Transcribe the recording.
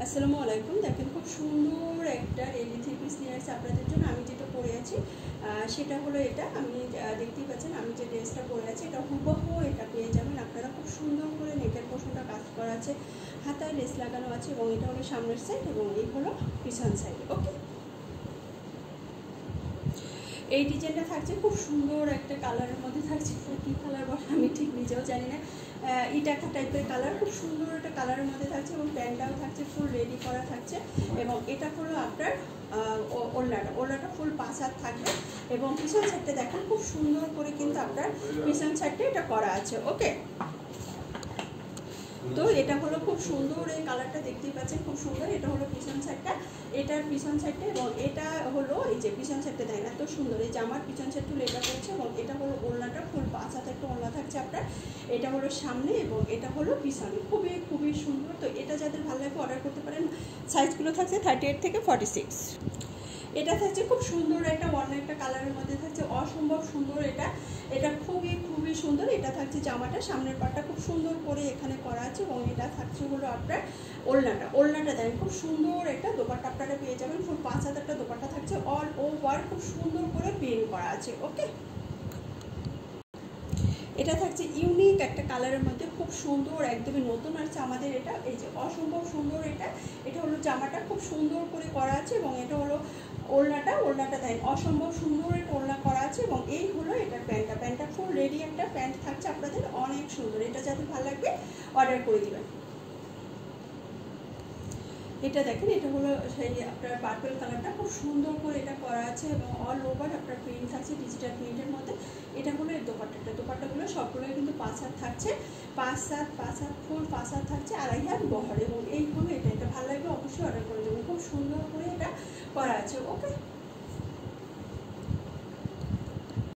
আসসালামু আলাইকুম। দেখেন খুব সুন্দর একটা রেডি থ্রি পিস নিয়ে আসছে আপনাদের জন্য। আমি যেটা পরে আছি সেটা হলো এটা। আমি দেখতেই পাচ্ছেন আমি যে ড্রেসটা পরে আছি এটা হুবহু এটা পেয়ে যাবেন আপনারা। খুব সুন্দর করে নেকের পোর্শনটা কাজ করা আছে, হাতায় লেস লাগানো আছে এবং এটা হলো সামনের সাইড এবং এই হলো পিছন সাইড। ওকে, এই ডিজাইনটা থাকছে খুব সুন্দর একটা কালারের মধ্যে থাকছে। কী কালার বলে আমি ঠিক নিজেও জানি না। ইটাকা টাইপের কালার, খুব সুন্দর একটা কালারের মধ্যে থাকছে এবং প্যান্টটাও থাকছে ফুল রেডি করা থাকছে। এবং এটা হলো আপনার ওড়নাটা ফুল 5 হাত থাকবে এবং পিছন সাইডটা দেখেন খুব সুন্দর করে কিন্তু আপনার পিছন সাইডটা এটা করা আছে। ওকে, তো এটা হলো খুব সুন্দর, এই কালারটা দেখতেই পাচ্ছেন খুব সুন্দর। এটা হলো পিছন সাইডটা, এটার পিছন সাইডটা এবং এটা হলো এই যে পিছন সাইডটা দেখেন এত সুন্দর। এই জামার পিছন সাইড ফুল এটা করছে এবং এটা হলো ওড়নাটা ফুল 5 হাতে একটা ওড়না থাকছে আপনার। এটা হলো সামনে এবং এটা হলো পিছনে, খুবই খুবই সুন্দর। তো এটা যাদের ভালো লাগে অর্ডার করতে পারেন। সাইজগুলো থাকছে 38 থেকে 46। এটা থাকছে খুব সুন্দর একটা অন্য একটা কালারের মধ্যে থাকছে, অসম্ভব সুন্দর। এটা খুবই খুবই সুন্দর। এটা থাকছে জামাটা সামনের পাটটা খুব সুন্দর করে এখানে করা আছে এবং এটা থাকছে হলো আপনার ওড়নাটা দেখেন খুব সুন্দর একটা দোপাট্টা আপনারা পেয়ে যাবেন। ফুল 5 হাত একটা দোপাট্টা থাকছে, অল ওভার খুব সুন্দর করে প্রিন্ট করা আছে। ওকে, এটা থাকছে ইউনিক একটা কালারের মধ্যে খুব সুন্দর, একদমই নতুন আসছে আমাদের এটা। এই যে অসম্ভব সুন্দর এটা হলো জামাটা খুব সুন্দর করে করা আছে এবং এটা হলো ওড়নাটা দেন অসম্ভব সুন্দর একটা ওড়না করা আছে এবং এই হলো এটার প্যান্টটা ফুল রেডি একটা প্যান্ট থাকছে আপনাদের, অনেক সুন্দর। এটা যাদের ভালো লাগবে অর্ডার করে দিবেন। এটা দেখেন এটা হলো সেই আপনার পার্পল কালারটা খুব সুন্দর করে এটা করা আছে এবং অল ওভার আপনার প্রিন্ট থাকছে ডিজিটাল প্রিন্টের মধ্যে। এটা হলো এই দোপাট্টাগুলো সবগুলোই কিন্তু 5 হাত থাকছে, 5 হাত ফুল 5 হাত থাকছে, 2.5 হাত বহর এবং এই হলো এটা ভালো লাগবে অবশ্যই অর্ডার করে দেবেন। খুব সুন্দর করে এটা করা আছে। ওকে।